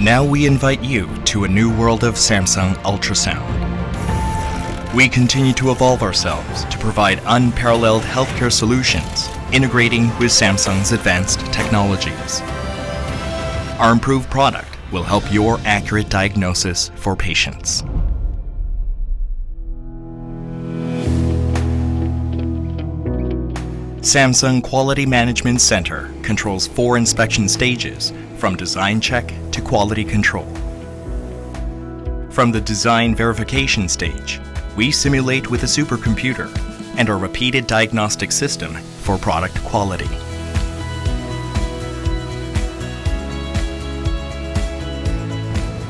Now we invite you to a new world of Samsung Ultrasound. We continue to evolve ourselves to provide unparalleled healthcare solutions, integrating with Samsung's advanced technologies. Our improved product will help your accurate diagnosis for patients. Samsung Quality Management Center controls 4 inspection stages, from design check to quality control. From the design verification stage, we simulate with a supercomputer and a repeated diagnostic system for product quality.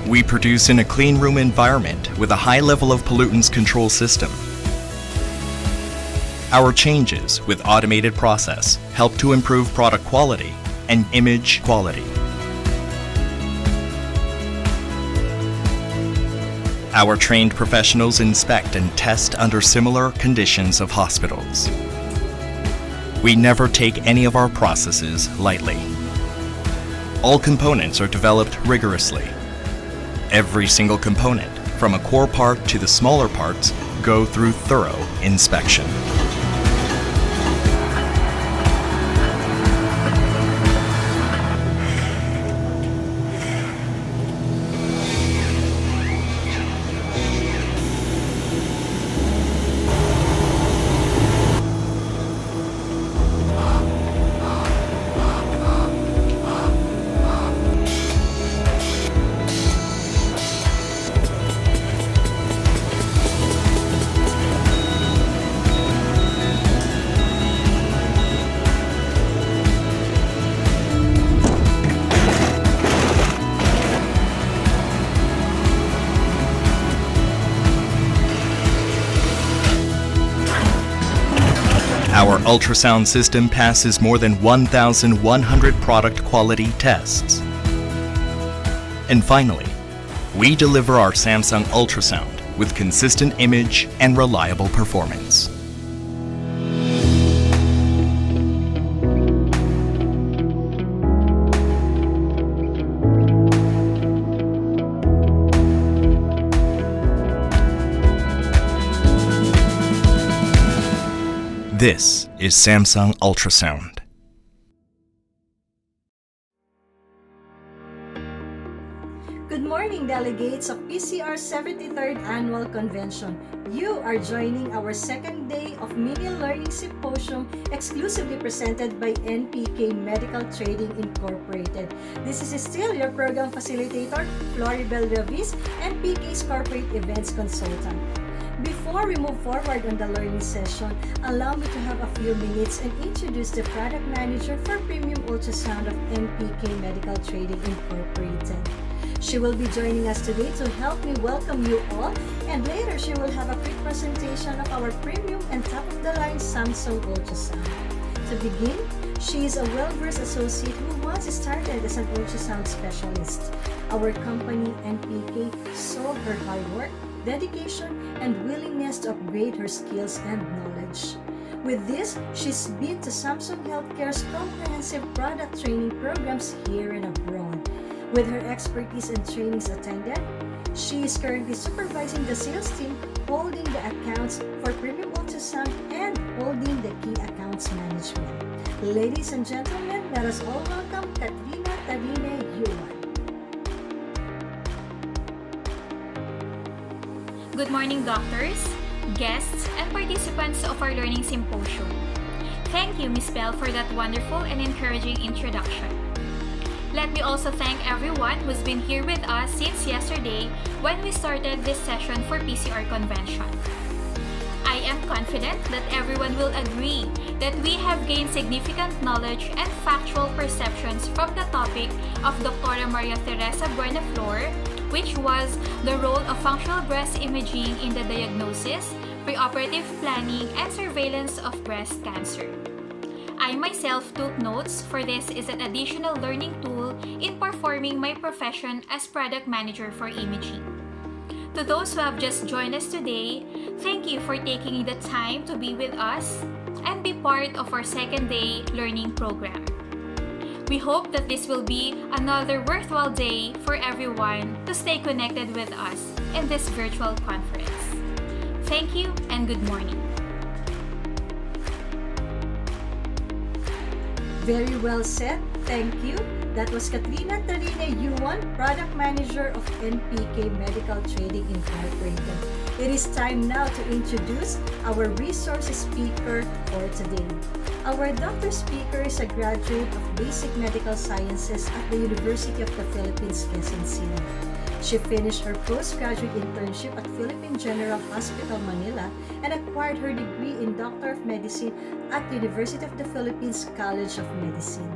We produce in a clean room environment with a high level of pollutants control system. Our changes with automated process help to improve product quality and image quality. Our trained professionals inspect and test under similar conditions of hospitals. We never take any of our processes lightly. All components are developed rigorously. Every single component, from a core part to the smaller parts, go through thorough inspection. Our ultrasound system passes more than 1,100 product quality tests. And finally, we deliver our Samsung Ultrasound with consistent image and reliable performance. This is Samsung Ultrasound. Good morning, delegates of PCR's 73rd Annual Convention. You are joining our second day of Mini Learning Symposium exclusively presented by NPK Medical Trading Incorporated. This is still your program facilitator, Floribel Revis, NPK's Corporate Events Consultant. Before we move forward on the learning session, allow me to have a few minutes and introduce the product manager for Premium Ultrasound of NPK Medical Trading Incorporated. She will be joining us today to help me welcome you all, and later she will have a quick presentation of our premium and top-of-the-line Samsung Ultrasound. To begin, she is a well-versed associate who once started as an ultrasound specialist. Our company, NPK, saw her hard work, dedication, and willingness to upgrade her skills and knowledge. With this, she's been to Samsung Healthcare's comprehensive product training programs here and abroad. With her expertise and trainings attended, she is currently supervising the sales team, holding the accounts for Premium Ultrasound, and holding the key accounts management. Ladies and gentlemen, let us all welcome Katrina Tarine Yuan. Good morning, doctors, guests, and participants of our learning symposium. Thank you, Ms. Bell, for that wonderful and encouraging introduction. Let me also thank everyone who's been here with us since yesterday when we started this session for PCR convention. I am confident that everyone will agree that we have gained significant knowledge and factual perceptions from the topic of Dr. Maria Teresa Buenaflor, which was the role of functional breast imaging in the diagnosis, preoperative planning, and surveillance of breast cancer. I myself took notes for this as an additional learning tool in performing my profession as product manager for imaging. To those who have just joined us today, thank you for taking the time to be with us and be part of our second day learning program. We hope that this will be another worthwhile day for everyone to stay connected with us in this virtual conference. Thank you and good morning. Very well said. Thank you. That was Katrina Tarine Yuan, Product Manager of NPK Medical Trading Incorporated. It is time now to introduce our resource speaker for today. Our doctor speaker is a graduate of Basic Medical Sciences at the University of the Philippines, Quezon City. She finished her postgraduate internship at Philippine General Hospital, Manila, and acquired her degree in Doctor of Medicine at University of the Philippines College of Medicine.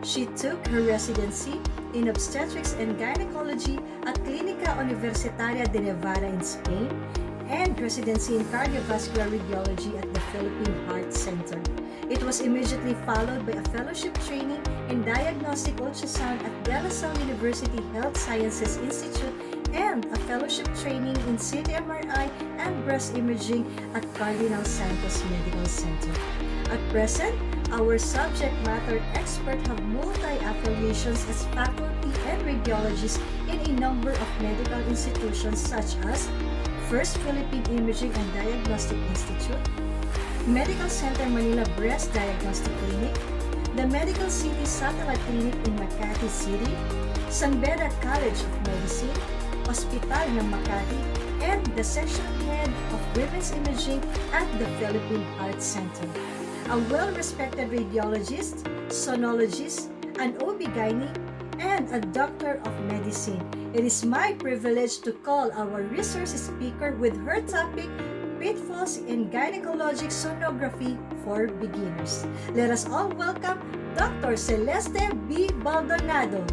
She took her residency in obstetrics and gynecology at Clínica Universitaria de Nevada in Spain and residency in cardiovascular radiology at the Philippine Heart Center. It was immediately followed by a fellowship training in diagnostic ultrasound at De La Salle University Health Sciences Institute and a fellowship training in CT-MRI and breast imaging at Cardinal Santos Medical Center. At present, our subject matter expert have multi-affiliations as faculty and radiologists in a number of medical institutions such as First Philippine Imaging and Diagnostic Institute, Medical Center Manila Breast Diagnostic Clinic, the Medical City Satellite Clinic in Makati City, San Beda College of Medicine, Hospital ng Makati, and the section head of Women's Imaging at the Philippine Heart Center. A well-respected radiologist, sonologist, an OB-GYN, and a doctor of medicine. It is my privilege to call our resource speaker with her topic, Pitfalls in Gynecologic Sonography for Beginners. Let us all welcome Dr. Celeste B. Baldonado.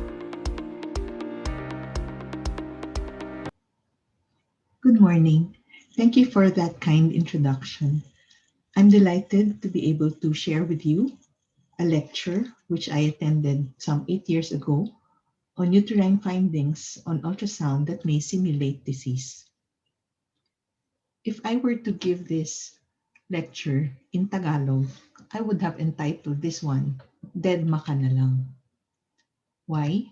Good morning. Thank you for that kind introduction. I'm delighted to be able to share with you a lecture which I attended some 8 years ago on uterine findings on ultrasound that may simulate disease. If I were to give this lecture in Tagalog, I would have entitled this one, Dead Maka na lang. Why?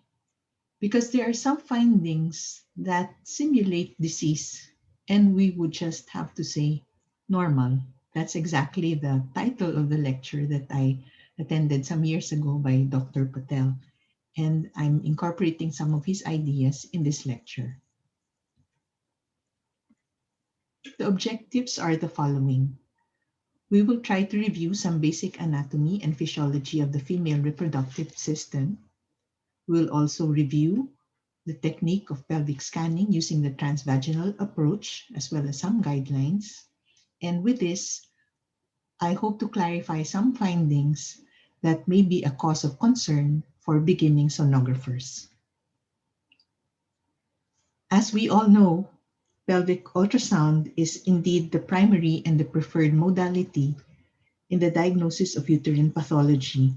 Because there are some findings that simulate disease and we would just have to say normal. That's exactly the title of the lecture that I attended some years ago by Dr. Patel, and I'm incorporating some of his ideas in this lecture. The objectives are the following. We will try to review some basic anatomy and physiology of the female reproductive system. We'll also review the technique of pelvic scanning using the transvaginal approach, as well as some guidelines. And with this, I hope to clarify some findings that may be a cause of concern for beginning sonographers. As we all know, pelvic ultrasound is indeed the primary and the preferred modality in the diagnosis of uterine pathology.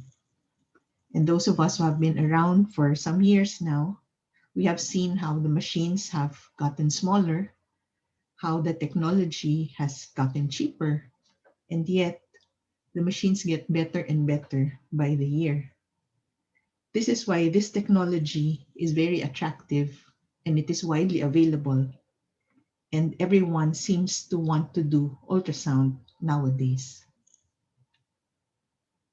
And those of us who have been around for some years now, we have seen how the machines have gotten smaller, how the technology has gotten cheaper, and yet the machines get better and better by the year. This is why this technology is very attractive and it is widely available, and everyone seems to want to do ultrasound nowadays.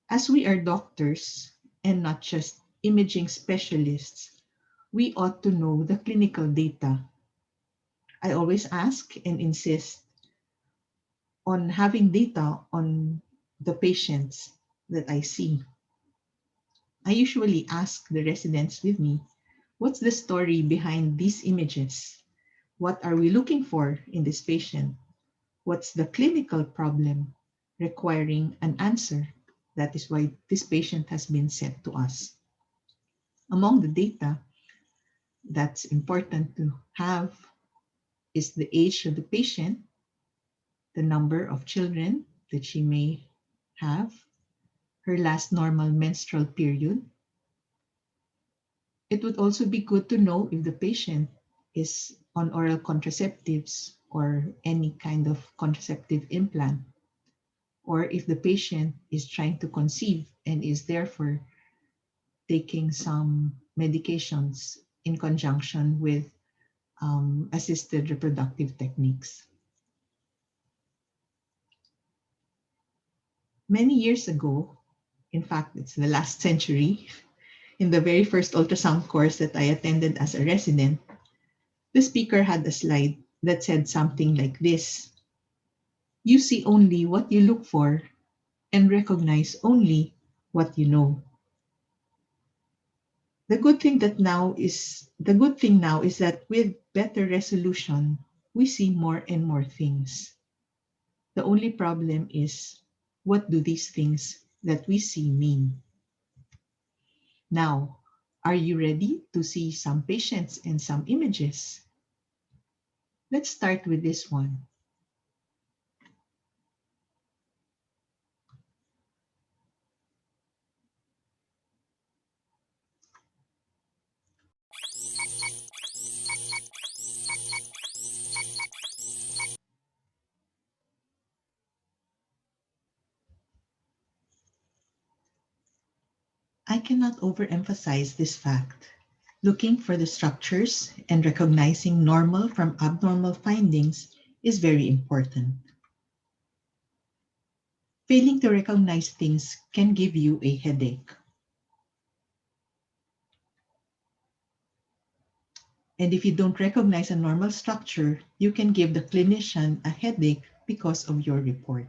As we are doctors and not just imaging specialists, we ought to know the clinical data. I always ask and insist on having data on the patients that I see. I usually ask the residents with me, what's the story behind these images? What are we looking for in this patient? What's the clinical problem requiring an answer? That is why this patient has been sent to us. Among the data that's important to have is the age of the patient, the number of children that she may have, her last normal menstrual period. It would also be good to know if the patient is on oral contraceptives or any kind of contraceptive implant, or if the patient is trying to conceive and is therefore taking some medications in conjunction with assisted reproductive techniques. Many years ago, in fact, it's the last century, in the very first ultrasound course that I attended as a resident, the speaker had a slide that said something like this: "You see only what you look for and recognize only what you know." The good thing now is that with better resolution, we see more and more things. The only problem is, what do these things that we see mean? Now, are you ready to see some patients and some images? Let's start with this one. I cannot overemphasize this fact. Looking for the structures and recognizing normal from abnormal findings is very important. Failing to recognize things can give you a headache. And if you don't recognize a normal structure, you can give the clinician a headache because of your report.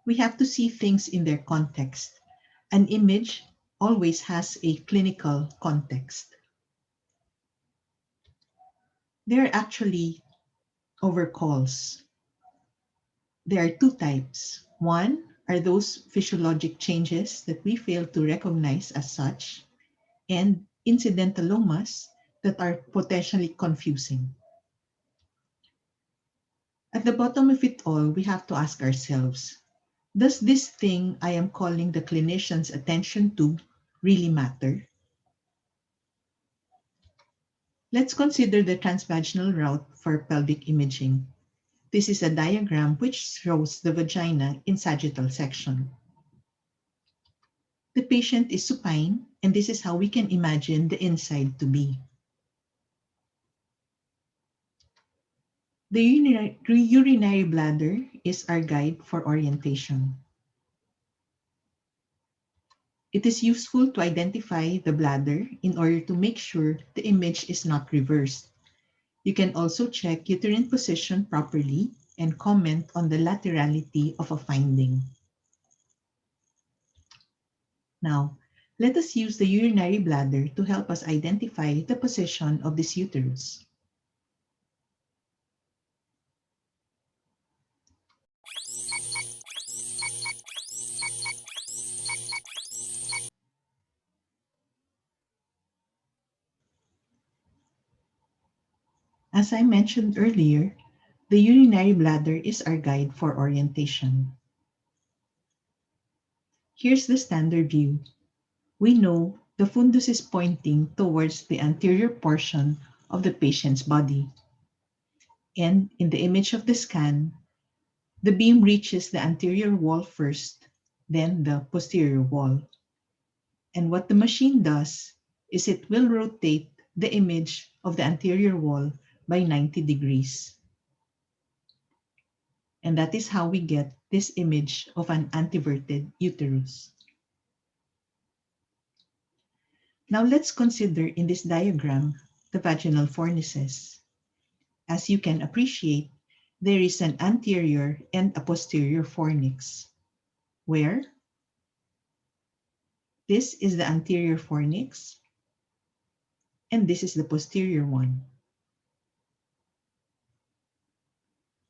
We have to see things in their context. An image always has a clinical context. There are actually overcalls. There are two types. One are those physiologic changes that we fail to recognize as such, and incidentalomas that are potentially confusing. At the bottom of it all, we have to ask ourselves, does this thing I am calling the clinician's attention to really matter? Let's consider the transvaginal route for pelvic imaging. This is a diagram which shows the vagina in sagittal section. The patient is supine, and this is how we can imagine the inside to be. The urinary bladder is our guide for orientation. It is useful to identify the bladder in order to make sure the image is not reversed. You can also check uterine position properly and comment on the laterality of a finding. Now, let us use the urinary bladder to help us identify the position of this uterus. As I mentioned earlier, the urinary bladder is our guide for orientation. Here's the standard view. We know the fundus is pointing towards the anterior portion of the patient's body. And in the image of the scan, the beam reaches the anterior wall first, then the posterior wall. And what the machine does is it will rotate the image of the anterior wall by 90 degrees. And that is how we get this image of an anteverted uterus. Now let's consider in this diagram the vaginal fornices. As you can appreciate, there is an anterior and a posterior fornix, where this is the anterior fornix and this is the posterior one.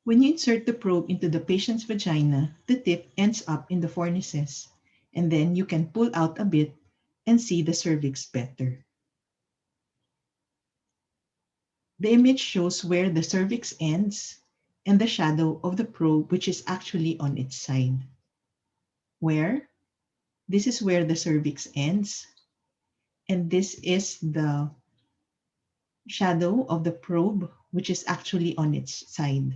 When you insert the probe into the patient's vagina, the tip ends up in the fornices, and then you can pull out a bit and see the cervix better. The image shows where the cervix ends and the shadow of the probe, which is actually on its side. Where? This is where the cervix ends, and this is the shadow of the probe, which is actually on its side.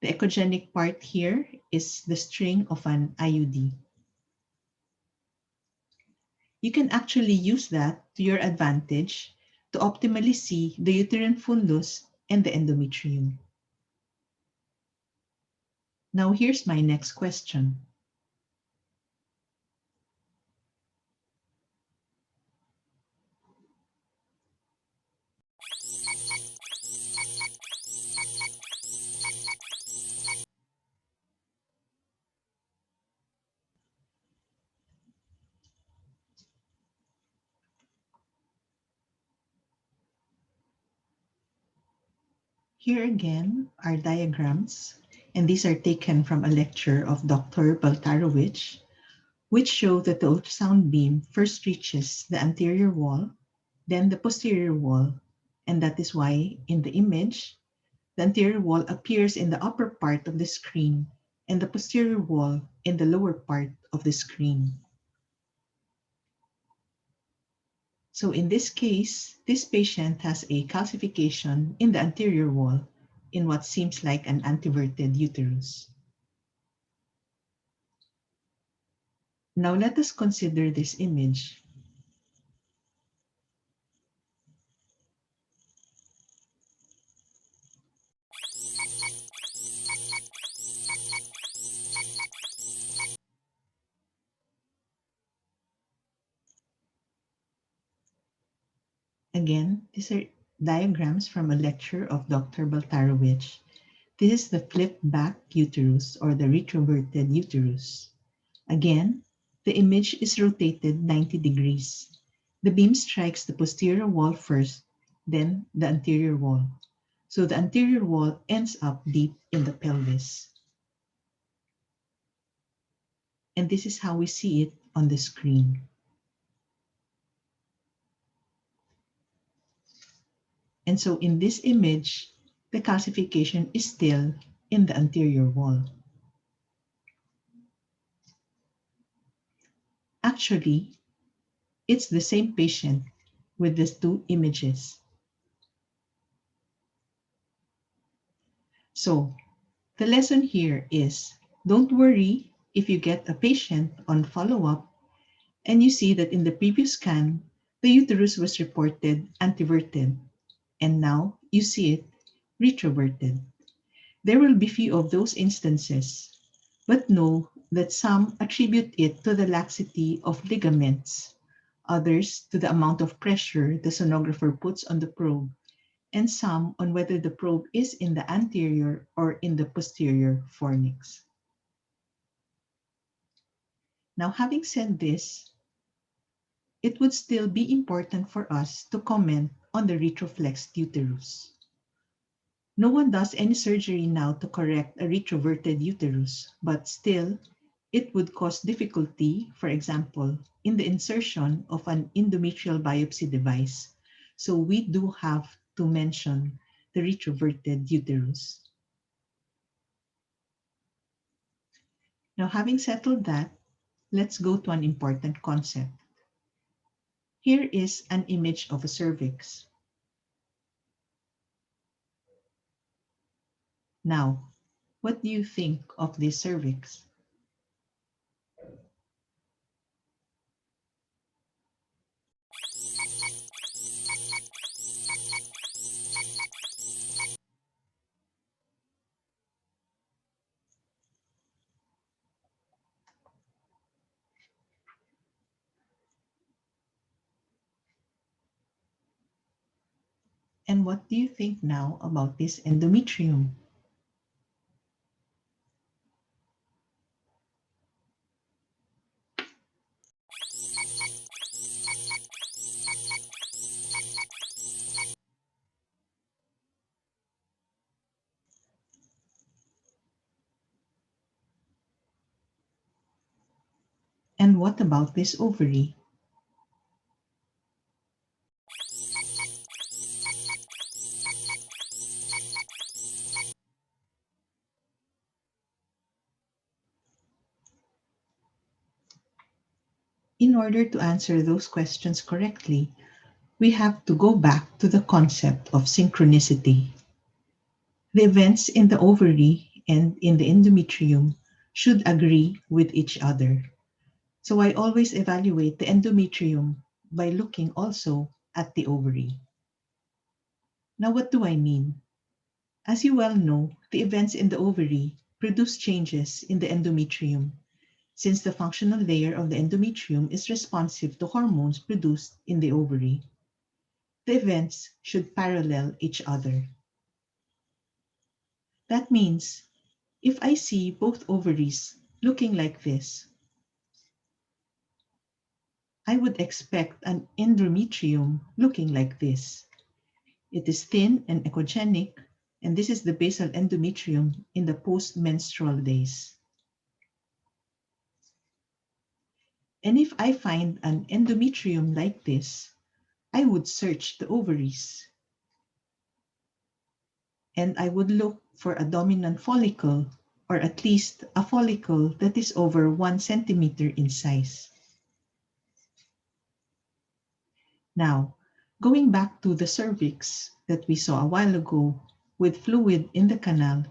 The echogenic part here is the string of an IUD. You can actually use that to your advantage to optimally see the uterine fundus and the endometrium. Now here's my next question. Here again are diagrams, and these are taken from a lecture of Dr. Baltarovich, which show that the ultrasound beam first reaches the anterior wall, then the posterior wall, and that is why in the image, the anterior wall appears in the upper part of the screen and the posterior wall in the lower part of the screen. So in this case, this patient has a calcification in the anterior wall in what seems like an anteverted uterus. Now let us consider this image. Again, these are diagrams from a lecture of Dr. Baltarovich. This is the flip back uterus or the retroverted uterus. Again, the image is rotated 90 degrees. The beam strikes the posterior wall first, then the anterior wall. So the anterior wall ends up deep in the pelvis. And this is how we see it on the screen. And so in this image, the calcification is still in the anterior wall. Actually, it's the same patient with these two images. So the lesson here is, don't worry if you get a patient on follow-up and you see that in the previous scan, the uterus was reported anteverted, and now you see it retroverted. There will be few of those instances, but know that some attribute it to the laxity of ligaments, others to the amount of pressure the sonographer puts on the probe, and some on whether the probe is in the anterior or in the posterior fornix. Now, having said this, it would still be important for us to comment on the retroflexed uterus. No one does any surgery now to correct a retroverted uterus, but still, it would cause difficulty, for example, in the insertion of an endometrial biopsy device. So we do have to mention the retroverted uterus. Now, having settled that, let's go to an important concept. Here is an image of a cervix. Now, what do you think of this cervix? And what do you think now about this endometrium? And what about this ovary? In order to answer those questions correctly, we have to go back to the concept of synchronicity. The events in the ovary and in the endometrium should agree with each other. So I always evaluate the endometrium by looking also at the ovary. Now, what do I mean? As you well know, the events in the ovary produce changes in the endometrium, since the functional layer of the endometrium is responsive to hormones produced in the ovary. The events should parallel each other. That means if I see both ovaries looking like this, I would expect an endometrium looking like this. It is thin and echogenic, and this is the basal endometrium in the post-menstrual days. And if I find an endometrium like this, I would search the ovaries. And I would look for a dominant follicle, or at least a follicle that is over 1 centimeter in size. Now, going back to the cervix that we saw a while ago with fluid in the canal,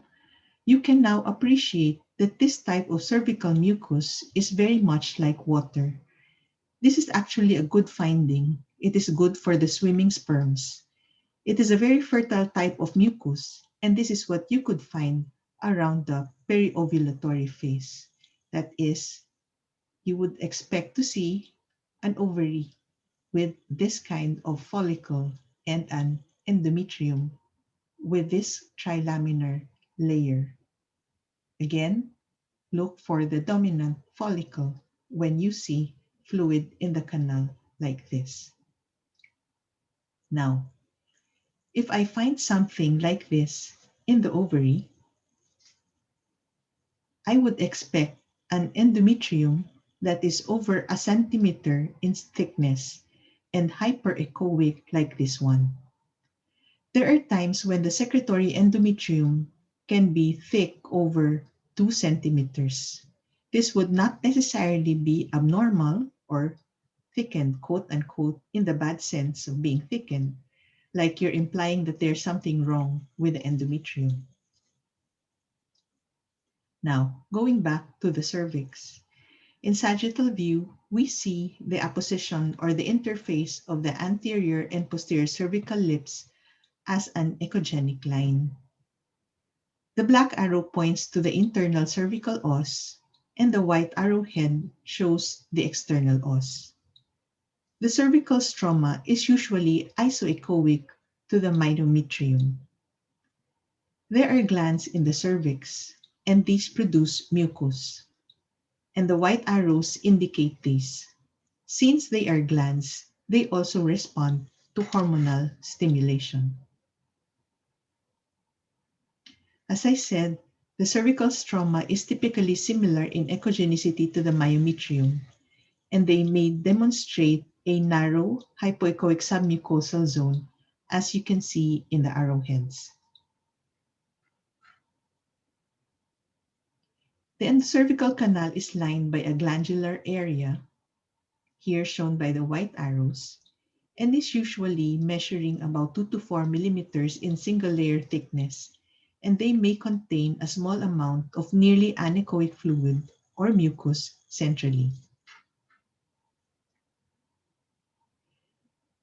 you can now appreciate that this type of cervical mucus is very much like water. This is actually a good finding. It is good for the swimming sperms. It is a very fertile type of mucus, and this is what you could find around the periovulatory phase. That is, you would expect to see an ovary with this kind of follicle and an endometrium with this trilaminar layer. Again, look for the dominant follicle when you see fluid in the canal like this. Now, if I find something like this in the ovary, I would expect an endometrium that is over 1 centimeter in thickness and hyperechoic like this one. There are times when the secretory endometrium can be thick over 2 centimeters. This would not necessarily be abnormal or thickened, quote unquote, in the bad sense of being thickened, like you're implying that there's something wrong with the endometrium. Now, going back to the cervix. In sagittal view, we see the apposition or the interface of the anterior and posterior cervical lips as an echogenic line. The black arrow points to the internal cervical os, and the white arrowhead shows the external os. The cervical stroma is usually isoechoic to the myometrium. There are glands in the cervix, and these produce mucus. And the white arrows indicate this. Since they are glands, they also respond to hormonal stimulation. As I said, the cervical stroma is typically similar in echogenicity to the myometrium, and they may demonstrate a narrow hypoechoic submucosal zone, as you can see in the arrowheads. The endocervical canal is lined by a glandular area, here shown by the white arrows, and is usually measuring about 2 to 4 millimeters in single layer thickness, and they may contain a small amount of nearly anechoic fluid or mucus centrally.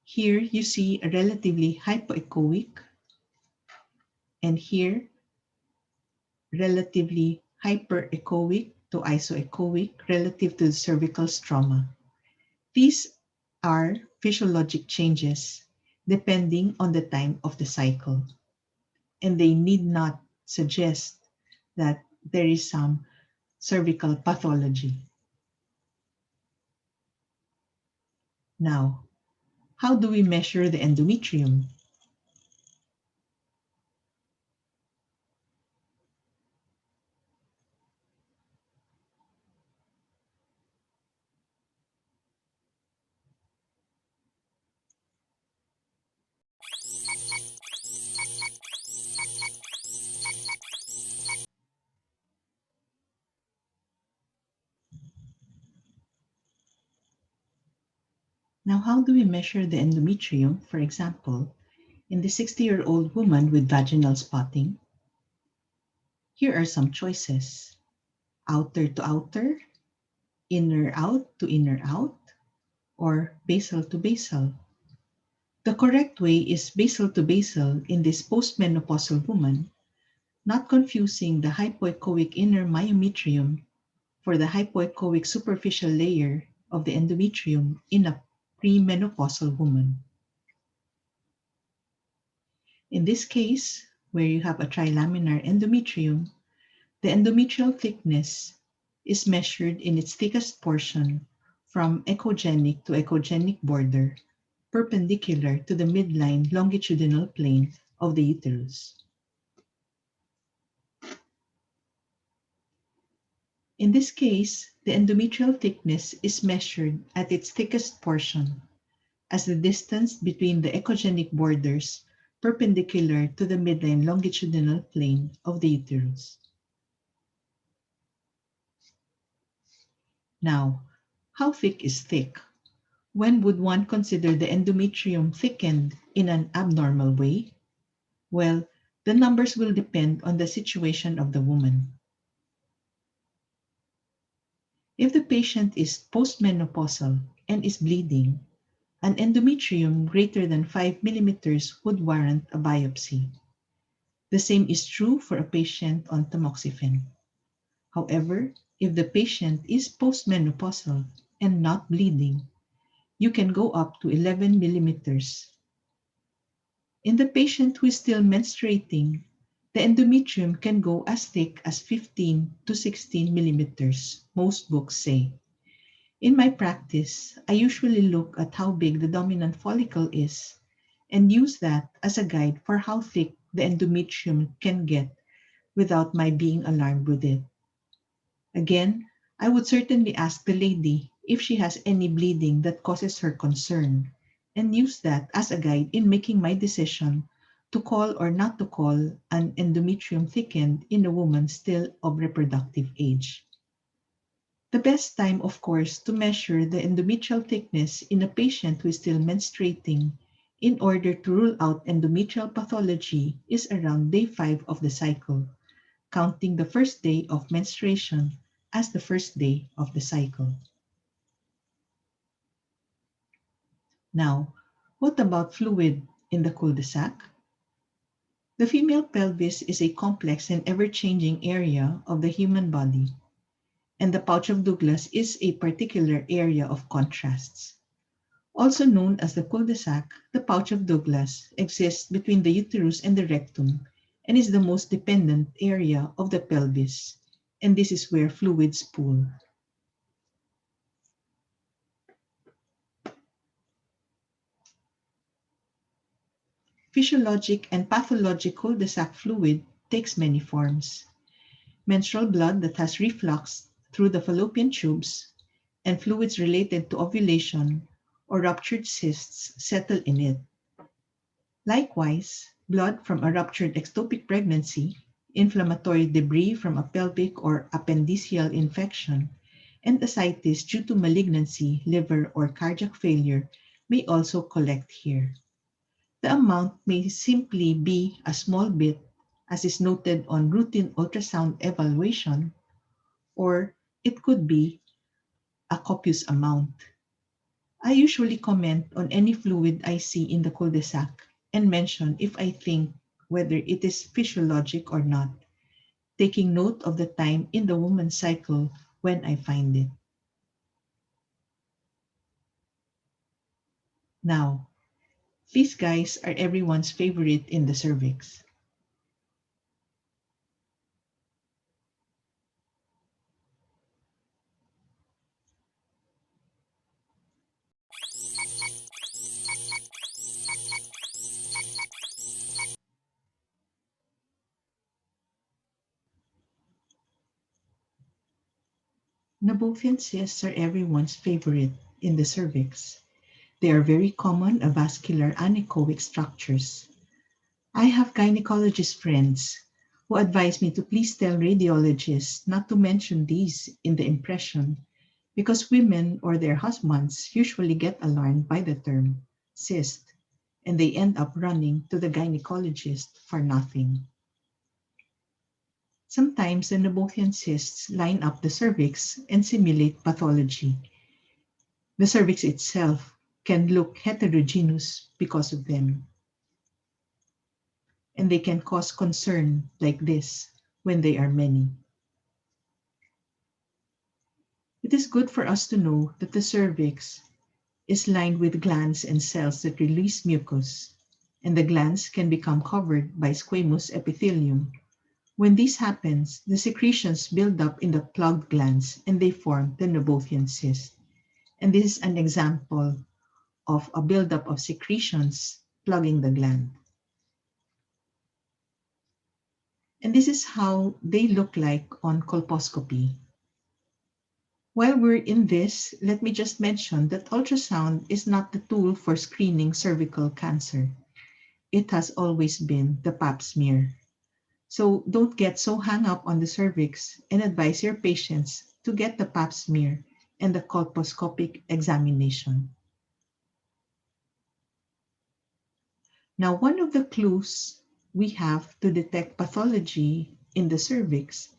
Here you see a relatively hypoechoic, and here relatively hyperechoic to isoechoic relative to the cervical stroma. These are physiologic changes depending on the time of the cycle, and they need not suggest that there is some cervical pathology. Now, how do we measure the endometrium? Now, how do we measure the endometrium, for example, in the 60-year-old woman with vaginal spotting? Here are some choices: outer to outer, inner out to inner out, or basal to basal. The correct way is basal to basal in this postmenopausal woman, not confusing the hypoechoic inner myometrium for the hypoechoic superficial layer of the endometrium in a premenopausal woman. In this case, where you have a trilaminar endometrium, the endometrial thickness is measured in its thickest portion from echogenic to echogenic border, perpendicular to the midline longitudinal plane of the uterus. In this case, the endometrial thickness is measured at its thickest portion as the distance between the echogenic borders perpendicular to the midline longitudinal plane of the uterus. Now, how thick is thick? When would one consider the endometrium thickened in an abnormal way? Well, the numbers will depend on the situation of the woman. If the patient is postmenopausal and is bleeding, an endometrium greater than 5 millimeters would warrant a biopsy. The same is true for a patient on tamoxifen. However, if the patient is postmenopausal and not bleeding, you can go up to 11 millimeters. In the patient who is still menstruating, the endometrium can go as thick as 15 to 16 millimeters, most books say. In my practice, I usually look at how big the dominant follicle is and use that as a guide for how thick the endometrium can get without my being alarmed with it. Again, I would certainly ask the lady if she has any bleeding that causes her concern and use that as a guide in making my decision to call or not to call an endometrium thickened in a woman still of reproductive age. The best time, of course, to measure the endometrial thickness in a patient who is still menstruating in order to rule out endometrial pathology is around day 5 of the cycle, counting the first day of menstruation as the first day of the cycle. Now, what about fluid in the cul-de-sac? The female pelvis is a complex and ever-changing area of the human body, and the pouch of Douglas is a particular area of contrasts. Also known as the cul-de-sac, the pouch of Douglas exists between the uterus and the rectum and is the most dependent area of the pelvis, and this is where fluids pool. Physiologic and pathologic cul-de-sac fluid takes many forms. Menstrual blood that has reflux through the fallopian tubes, and fluids related to ovulation or ruptured cysts settle in it. Likewise, blood from a ruptured ectopic pregnancy, inflammatory debris from a pelvic or appendiceal infection, and ascites due to malignancy, liver, or cardiac failure may also collect here. The amount may simply be a small bit, as is noted on routine ultrasound evaluation, or it could be a copious amount. I usually comment on any fluid I see in the cul-de-sac and mention if I think whether it is physiologic or not, taking note of the time in the woman's cycle when I find it. Now, these guys are everyone's favorite in the cervix. Nabothian cysts are everyone's favorite in the cervix. They are very common avascular anechoic structures. I have gynecologist friends who advise me to please tell radiologists not to mention these in the impression because women or their husbands usually get alarmed by the term cyst and they end up running to the gynecologist for nothing. Sometimes the Nabothian cysts line up the cervix and simulate pathology. The cervix itself can look heterogeneous because of them. And they can cause concern like this when they are many. It is good for us to know that the cervix is lined with glands and cells that release mucus, and the glands can become covered by squamous epithelium. When this happens, the secretions build up in the plugged glands and they form the Nabothian cyst. And this is an example of a buildup of secretions plugging the gland. And this is how they look like on colposcopy. While we're in this, let me just mention that ultrasound is not the tool for screening cervical cancer. It has always been the pap smear. So don't get so hung up on the cervix and advise your patients to get the pap smear and the colposcopic examination. Now, one of the clues we have to detect pathology in the cervix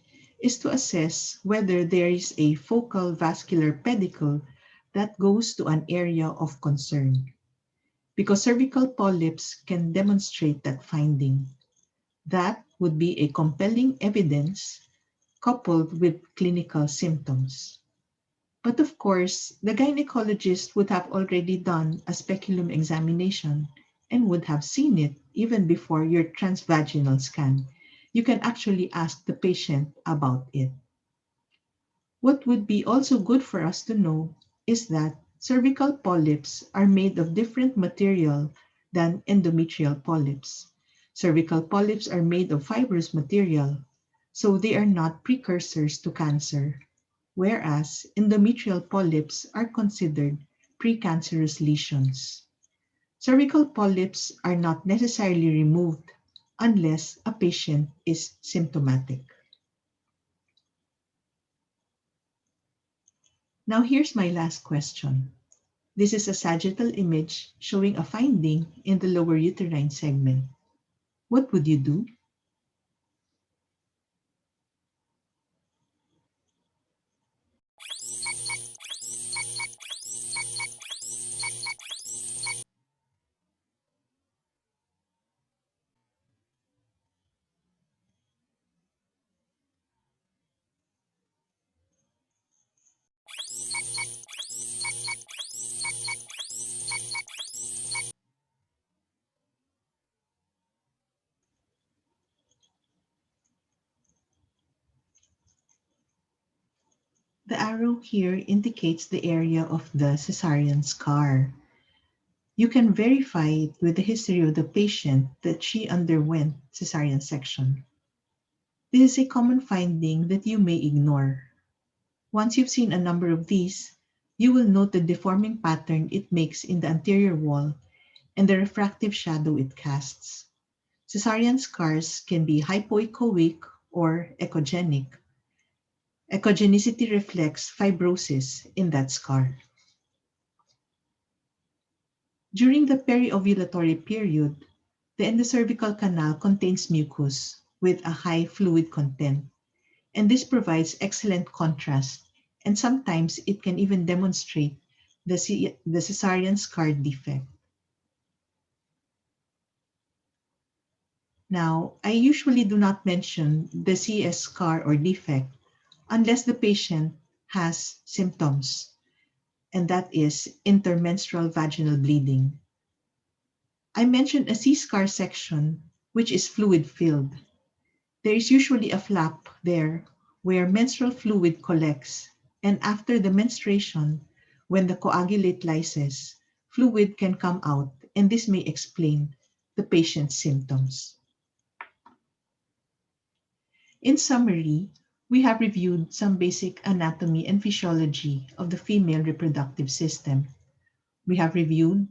is to assess whether there is a focal vascular pedicle that goes to an area of concern, because cervical polyps can demonstrate that finding. That would be a compelling evidence coupled with clinical symptoms. But of course, the gynecologist would have already done a speculum examination and would have seen it even before your transvaginal scan. You can actually ask the patient about it. What would be also good for us to know is that cervical polyps are made of different material than endometrial polyps. Cervical polyps are made of fibrous material, so they are not precursors to cancer, whereas endometrial polyps are considered precancerous lesions. Cervical polyps are not necessarily removed unless a patient is symptomatic. Now here's my last question. This is a sagittal image showing a finding in the lower uterine segment. What would you do? The arrow here indicates the area of the cesarean scar. You can verify it with the history of the patient that she underwent cesarean section. This is a common finding that you may ignore. Once you've seen a number of these, you will note the deforming pattern it makes in the anterior wall and the refractive shadow it casts. Cesarean scars can be hypoechoic or echogenic. Echogenicity reflects fibrosis in that scar. During the periovulatory period, the endocervical canal contains mucus with a high fluid content, and this provides excellent contrast, and sometimes it can even demonstrate the cesarean scar defect. Now, I usually do not mention the CS scar or defect unless the patient has symptoms, and that is intermenstrual vaginal bleeding. I mentioned a C-scar section, which is fluid-filled. There is usually a flap there where menstrual fluid collects, and after the menstruation, when the coagulate lyses, fluid can come out, and this may explain the patient's symptoms. In summary, we have reviewed some basic anatomy and physiology of the female reproductive system. We have reviewed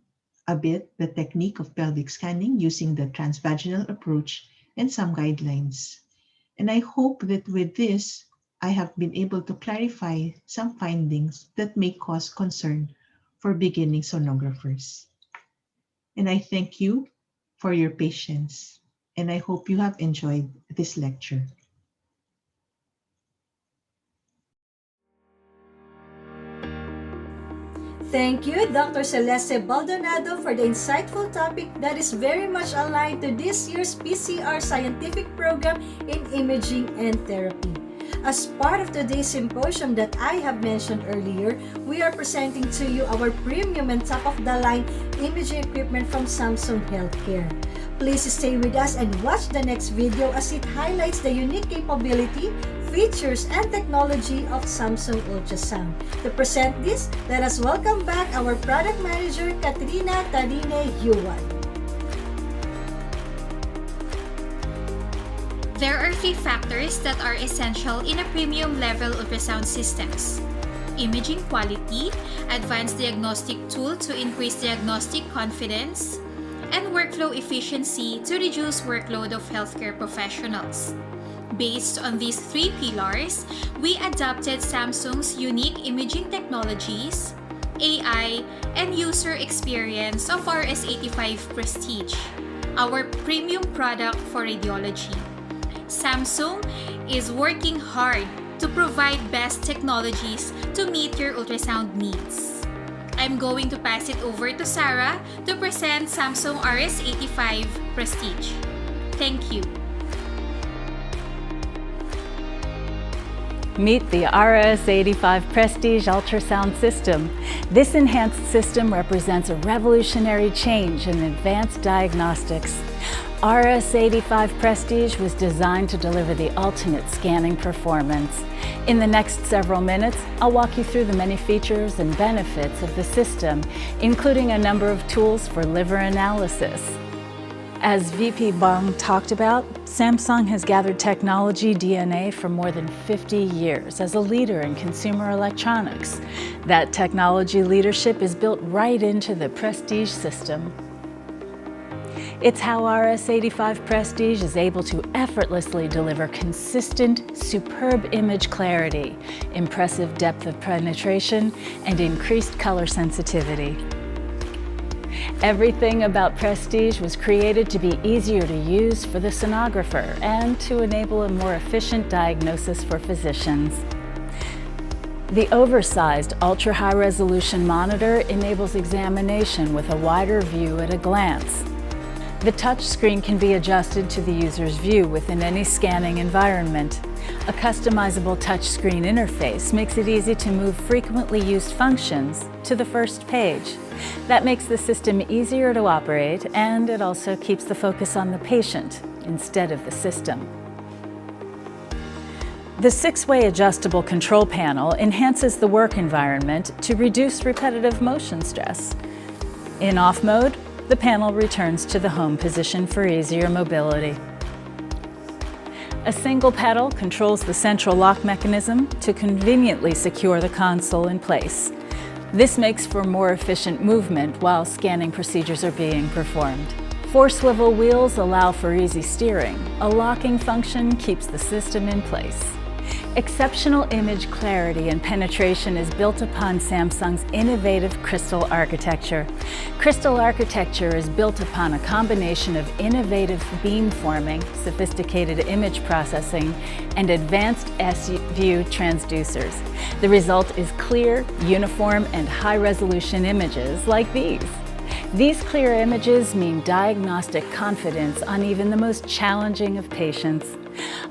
a bit the technique of pelvic scanning using the transvaginal approach and some guidelines. And I hope that with this, I have been able to clarify some findings that may cause concern for beginning sonographers. And I thank you for your patience, and I hope you have enjoyed this lecture. Thank you, Dr. Celeste Baldonado, for the insightful topic that is very much aligned to this year's PCR scientific program in imaging and therapy. As part of today's symposium that I have mentioned earlier, we are presenting to you our premium and top-of-the-line imaging equipment from Samsung Healthcare. Please stay with us and watch the next video as it highlights the unique capability, features, and technology of Samsung Ultrasound. To present this, let us welcome back our product manager, Katrina Tarine Yuan. There are 3 factors that are essential in a premium level ultrasound systems: imaging quality, advanced diagnostic tool to increase diagnostic confidence, and workflow efficiency to reduce workload of healthcare professionals. Based on these 3 pillars, we adopted Samsung's unique imaging technologies, AI, and user experience of RS85 Prestige, our premium product for radiology. Samsung is working hard to provide best technologies to meet your ultrasound needs. I'm going to pass it over to Sarah to present Samsung RS85 Prestige. Thank you. Meet the RS85 Prestige ultrasound system. This enhanced system represents a revolutionary change in advanced diagnostics. RS85 Prestige was designed to deliver the ultimate scanning performance. In the next several minutes, I'll walk you through the many features and benefits of the system, including a number of tools for liver analysis. As VP Bong talked about, Samsung has gathered technology DNA for more than 50 years as a leader in consumer electronics. That technology leadership is built right into the Prestige system. It's how RS85 Prestige is able to effortlessly deliver consistent, superb image clarity, impressive depth of penetration, and increased color sensitivity. Everything about Prestige was created to be easier to use for the sonographer and to enable a more efficient diagnosis for physicians. The oversized ultra-high resolution monitor enables examination with a wider view at a glance. The touch screen can be adjusted to the user's view within any scanning environment. A customizable touchscreen interface makes it easy to move frequently used functions to the first page. That makes the system easier to operate, and it also keeps the focus on the patient instead of the system. The 6-way adjustable control panel enhances the work environment to reduce repetitive motion stress. In off mode, the panel returns to the home position for easier mobility. A single pedal controls the central lock mechanism to conveniently secure the console in place. This makes for more efficient movement while scanning procedures are being performed. 4 swivel wheels allow for easy steering. A locking function keeps the system in place. Exceptional image clarity and penetration is built upon Samsung's innovative crystal architecture. Crystal architecture is built upon a combination of innovative beamforming, sophisticated image processing, and advanced S-view transducers. The result is clear, uniform, and high-resolution images like these. These clear images mean diagnostic confidence on even the most challenging of patients.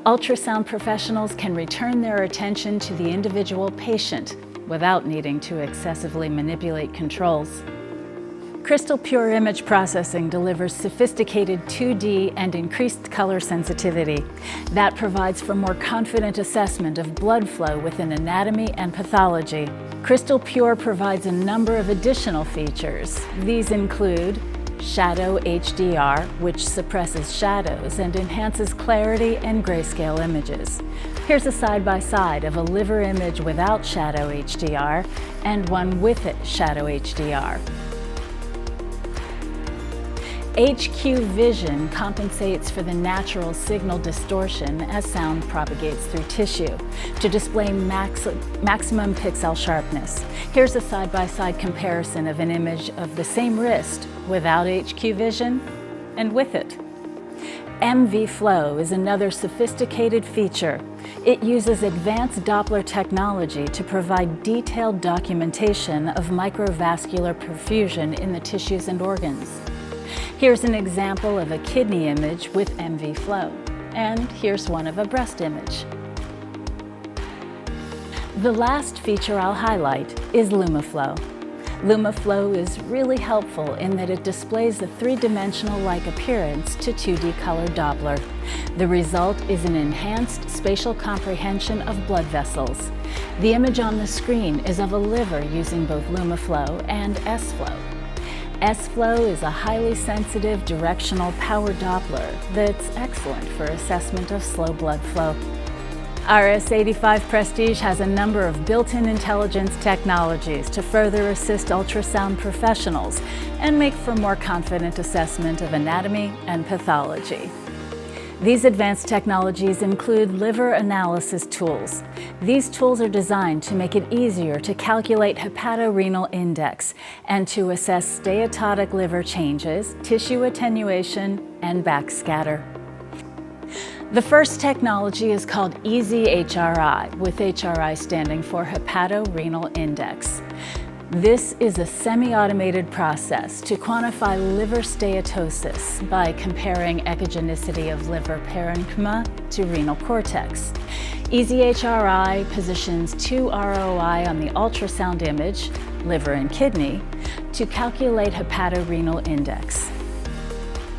Ultrasound professionals can return their attention to the individual patient without needing to excessively manipulate controls. Crystal Pure image processing delivers sophisticated 2D and increased color sensitivity. That provides for more confident assessment of blood flow within anatomy and pathology. Crystal Pure provides a number of additional features. These include Shadow HDR, which suppresses shadows and enhances clarity and grayscale images. Here's a side-by-side of a liver image without Shadow HDR and one with it, Shadow HDR. HQ Vision compensates for the natural signal distortion as sound propagates through tissue to display maximum pixel sharpness. Here's a side-by-side comparison of an image of the same wrist without HQ Vision and with it. MV Flow is another sophisticated feature. It uses advanced Doppler technology to provide detailed documentation of microvascular perfusion in the tissues and organs. Here's an example of a kidney image with MV Flow, and here's one of a breast image. The last feature I'll highlight is LumaFlow. LumaFlow is really helpful in that it displays a three-dimensional-like appearance to 2D color Doppler. The result is an enhanced spatial comprehension of blood vessels. The image on the screen is of a liver using both LumaFlow and S-Flow. S-Flow is a highly sensitive directional power Doppler that's excellent for assessment of slow blood flow. RS-85 Prestige has a number of built-in intelligence technologies to further assist ultrasound professionals and make for more confident assessment of anatomy and pathology. These advanced technologies include liver analysis tools. These tools are designed to make it easier to calculate hepatorenal index and to assess steatotic liver changes, tissue attenuation, and backscatter. The first technology is called EasyHRI, with HRI standing for hepatorenal index. This is a semi-automated process to quantify liver steatosis by comparing echogenicity of liver parenchyma to renal cortex. EasyHRI positions 2 ROI on the ultrasound image, liver and kidney, to calculate hepatorenal index.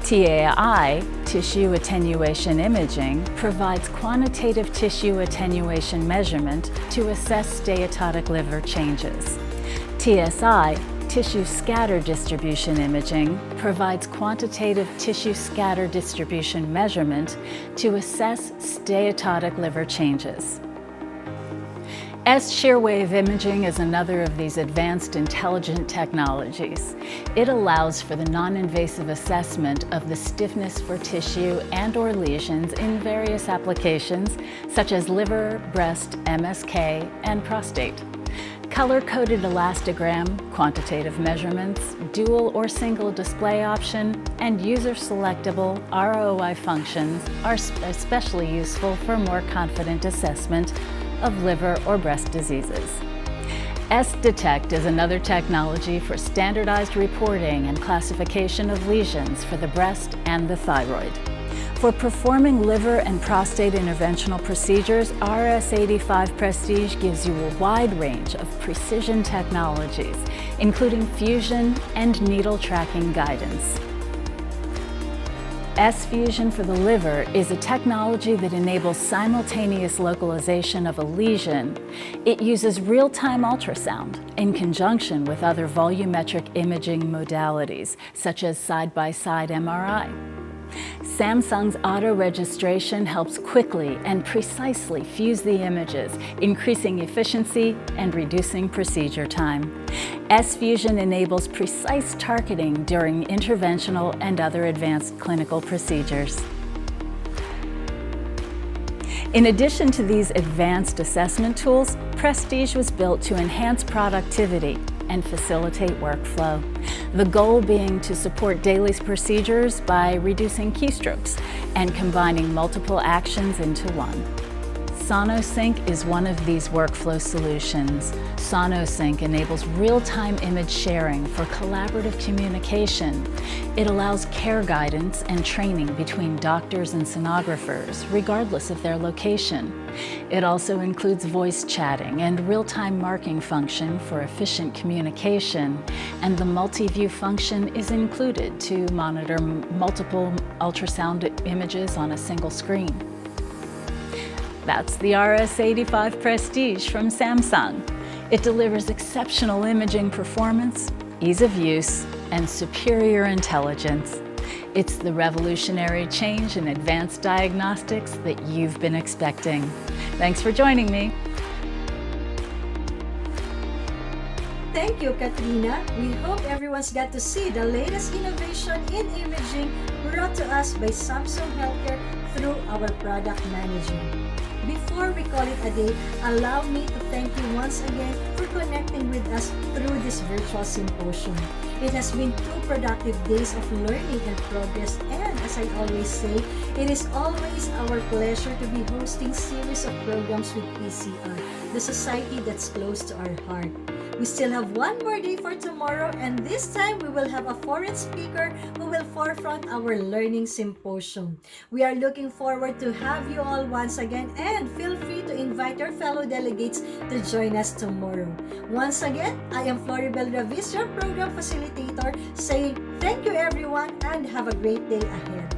TAI, tissue attenuation imaging, provides quantitative tissue attenuation measurement to assess steatotic liver changes. TSI, tissue scatter distribution imaging, provides quantitative tissue scatter distribution measurement to assess steatotic liver changes. S-shear wave imaging is another of these advanced intelligent technologies. It allows for the non-invasive assessment of the stiffness for tissue and/or lesions in various applications such as liver, breast, MSK, and prostate. Color-coded elastogram, quantitative measurements, dual or single display option, and user-selectable ROI functions are especially useful for more confident assessment of liver or breast diseases. S-Detect is another technology for standardized reporting and classification of lesions for the breast and the thyroid. For performing liver and prostate interventional procedures, RS-85 Prestige gives you a wide range of precision technologies, including fusion and needle tracking guidance. S-Fusion for the liver is a technology that enables simultaneous localization of a lesion. It uses real-time ultrasound in conjunction with other volumetric imaging modalities, such as side-by-side MRI. Samsung's auto-registration helps quickly and precisely fuse the images, increasing efficiency and reducing procedure time. S-Fusion enables precise targeting during interventional and other advanced clinical procedures. In addition to these advanced assessment tools, Prestige was built to enhance productivity and facilitate workflow. The goal being to support daily procedures by reducing keystrokes and combining multiple actions into one. SonoSync is one of these workflow solutions. SonoSync enables real-time image sharing for collaborative communication. It allows care guidance and training between doctors and sonographers, regardless of their location. It also includes voice chatting and real-time marking function for efficient communication, and the multi-view function is included to monitor multiple ultrasound images on a single screen. That's the RS-85 Prestige from Samsung. It delivers exceptional imaging performance, ease of use, and superior intelligence. It's the revolutionary change in advanced diagnostics that you've been expecting. Thanks for joining me. Thank you, Katrina. We hope everyone's got to see the latest innovation in imaging brought to us by Samsung Healthcare through our product management. Before we call it a day, allow me to thank you once again for connecting with us through this virtual symposium. It has been 2 productive days of learning and progress, and as I always say, it is always our pleasure to be hosting series of programs with PCR, the society that's close to our heart. We still have 1 more day for tomorrow, and this time we will have a foreign speaker who will forefront our learning symposium. We are looking forward to have you all once again, and feel free to invite your fellow delegates to join us tomorrow. Once again, I am Floribel Ravis, your program facilitator, saying thank you everyone and have a great day ahead.